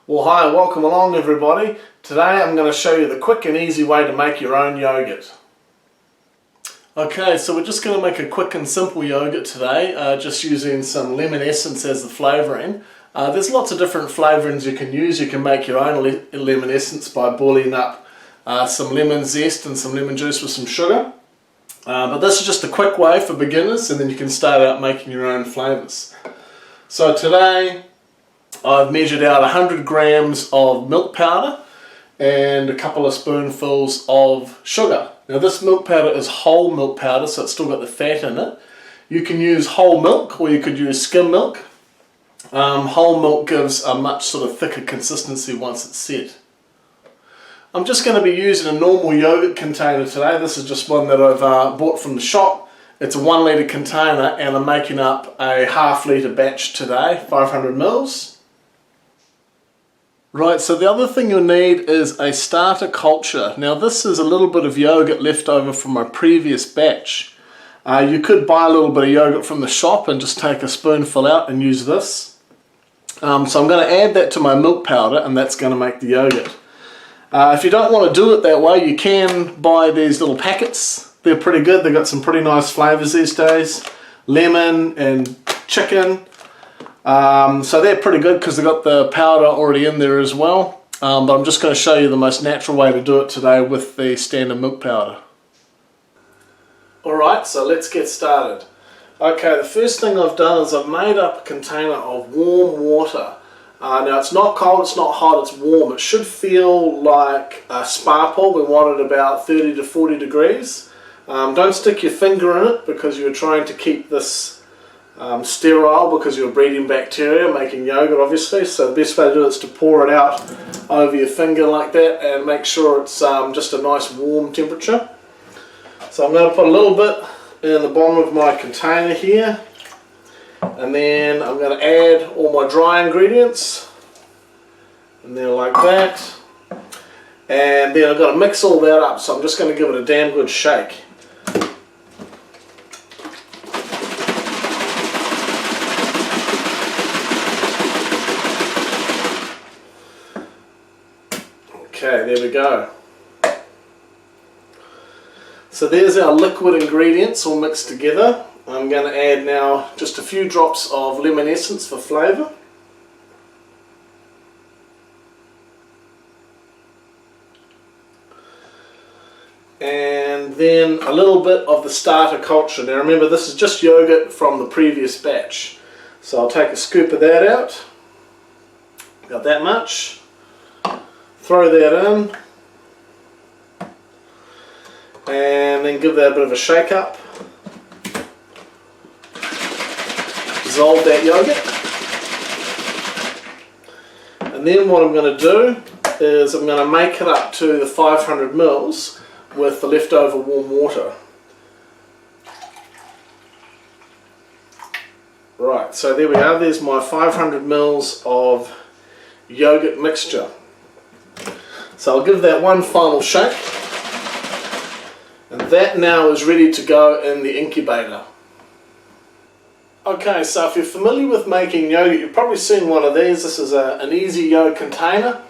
Well, hi, welcome along everybody. Today I'm going to show you the quick and easy way to make your own yogurt. Okay, so we're just going to make a quick and simple yogurt today, just using some lemon essence as the flavouring. There's lots of different flavourings you can use. You can make your own lemon essence by boiling up some lemon zest and some lemon juice with some sugar. But this is just a quick way for beginners, and then you can start out making your own flavours. So today I've measured out 100 grams of milk powder and a couple of spoonfuls of sugar. Now this milk powder is whole milk powder, so it's still got the fat in it. You can use whole milk or you could use skim milk. Whole milk gives a much sort of thicker consistency once it's set. I'm just going to be using a normal yogurt container today. This is just one that I've bought from the shop. It's a 1 litre container and I'm making up a ½ litre batch today, 500 mils. Right, so the other thing you'll need is a starter culture. Now this is a little bit of yogurt left over from my previous batch. You could buy a little bit of yogurt from the shop and just take a spoonful out and use this. So I'm going to add that to my milk powder and that's going to make the yogurt. If you don't want to do it that way, you can buy these little packets. They're pretty good. They've got some pretty nice flavours these days. Lemon and chicken. So they're pretty good because they've got the powder already in there as well. But I'm just going to show you the most natural way to do it today with the standard milk powder. Alright, so let's get started. Okay, the first thing I've done is I've made up a container of warm water. Now it's not cold, it's not hot, it's warm. It should feel like a spa pool. We want it about 30 to 40 degrees. Don't stick your finger in it because you're trying to keep this sterile because you're breeding bacteria, making yogurt obviously. So the best way to do it is to pour it out over your finger like that and make sure it's just a nice warm temperature. So I'm going to put a little bit in the bottom of my container here, and then I'm going to add all my dry ingredients and then like that, and then I've got to mix all that up, so I'm just going to give it a damn good shake. Okay, there we go. So there's our liquid ingredients all mixed together. I'm going to add now just a few drops of lemon essence for flavour. And then a little bit of the starter culture. Now remember, this is just yogurt from the previous batch. So I'll take a scoop of that out. Got that much. Throw that in. And then give that a bit of a shake up. Dissolve that yogurt. And then what I'm going to do is I'm going to make it up to the 500 mils with the leftover warm water. Right, so there we are. There's my 500 mils of yogurt mixture. So I'll give that one final shake. And that now is ready to go in the incubator. Okay, so if you're familiar with making yogurt, you've probably seen one of these. This is an easy yogurt container.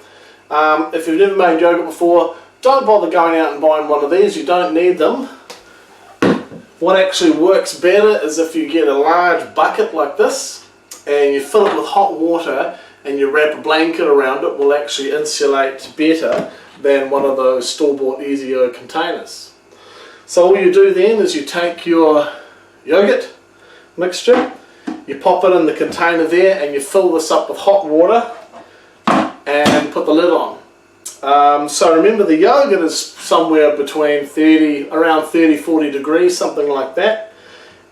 If you've never made yogurt before, don't bother going out and buying one of these. You don't need them. What actually works better is if you get a large bucket like this and you fill it with hot water and you wrap a blanket around it, will actually insulate better than one of those store-bought easy yogurt containers. So all you do then is you take your yogurt mixture, you pop it in the container there and you fill this up with hot water and put the lid on. So remember, the yogurt is somewhere between around 30-40 degrees, something like that.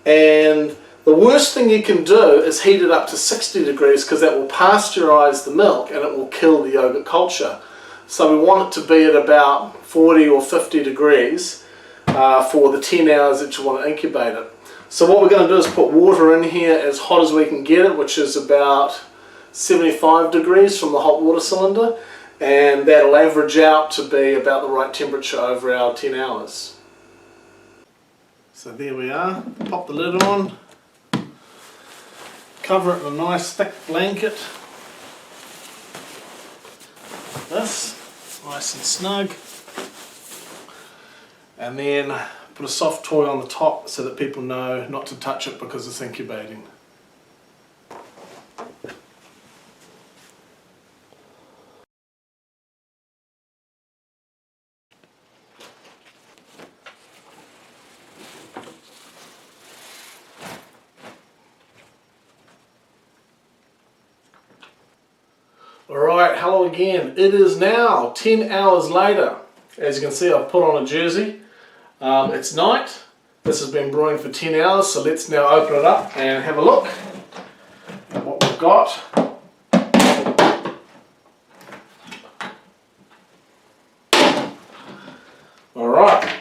And the worst thing you can do is heat it up to 60 degrees because that will pasteurize the milk and it will kill the yogurt culture. So we want it to be at about 40 or 50 degrees for the 10 hours that you want to incubate it. So what we're going to do is put water in here as hot as we can get it, which is about 75 degrees from the hot water cylinder, and that'll average out to be about the right temperature over our 10 hours. So there we are, pop the lid on, cover it in a nice thick blanket, like this, nice and snug. And then put a soft toy on the top so that people know not to touch it because it's incubating. Alright, hello again. It is now 10 hours later. As you can see, I've put on a jersey. It's night. This has been brewing for 10 hours, so let's now open it up and have a look at what we've got. Alright,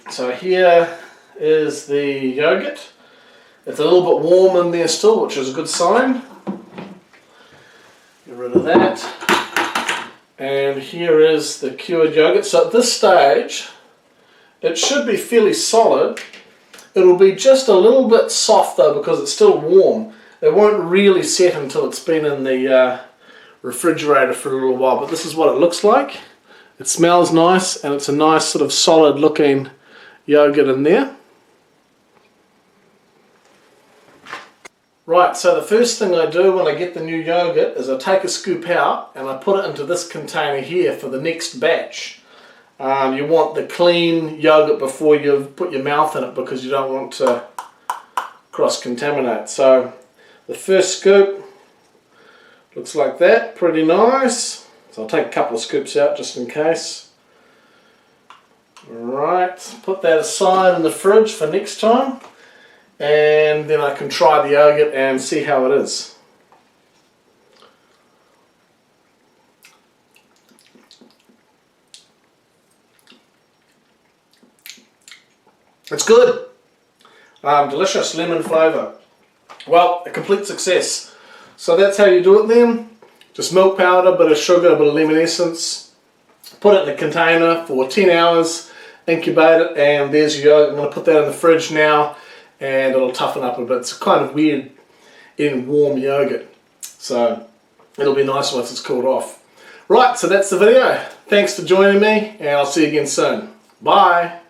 so here is the yogurt. It's a little bit warm in there still, which is a good sign. Get rid of that. And here is the cured yogurt. So at this stage, it should be fairly solid. It'll be just a little bit soft though because it's still warm. It won't really set until it's been in the refrigerator for a little while, but this is what it looks like. It smells nice and it's a nice sort of solid looking yogurt in there. Right, so the first thing I do when I get the new yogurt is I take a scoop out and I put it into this container here for the next batch. You want the clean yogurt before you put your mouth in it because you don't want to cross-contaminate. So the first scoop looks like that, pretty nice. So I'll take a couple of scoops out just in case. Alright, put that aside in the fridge for next time. And then I can try the yogurt and see how it is. It's good. Delicious lemon flavour. Well, a complete success. So that's how you do it then. Just milk powder, a bit of sugar, a bit of lemon essence. Put it in a container for 10 hours, incubate it, and there's your yogurt. I'm going to put that in the fridge now. And it'll toughen up a bit. It's kind of weird eating warm yogurt. So it'll be nice once it's cooled off. Right, so that's the video. Thanks for joining me and I'll see you again soon. Bye.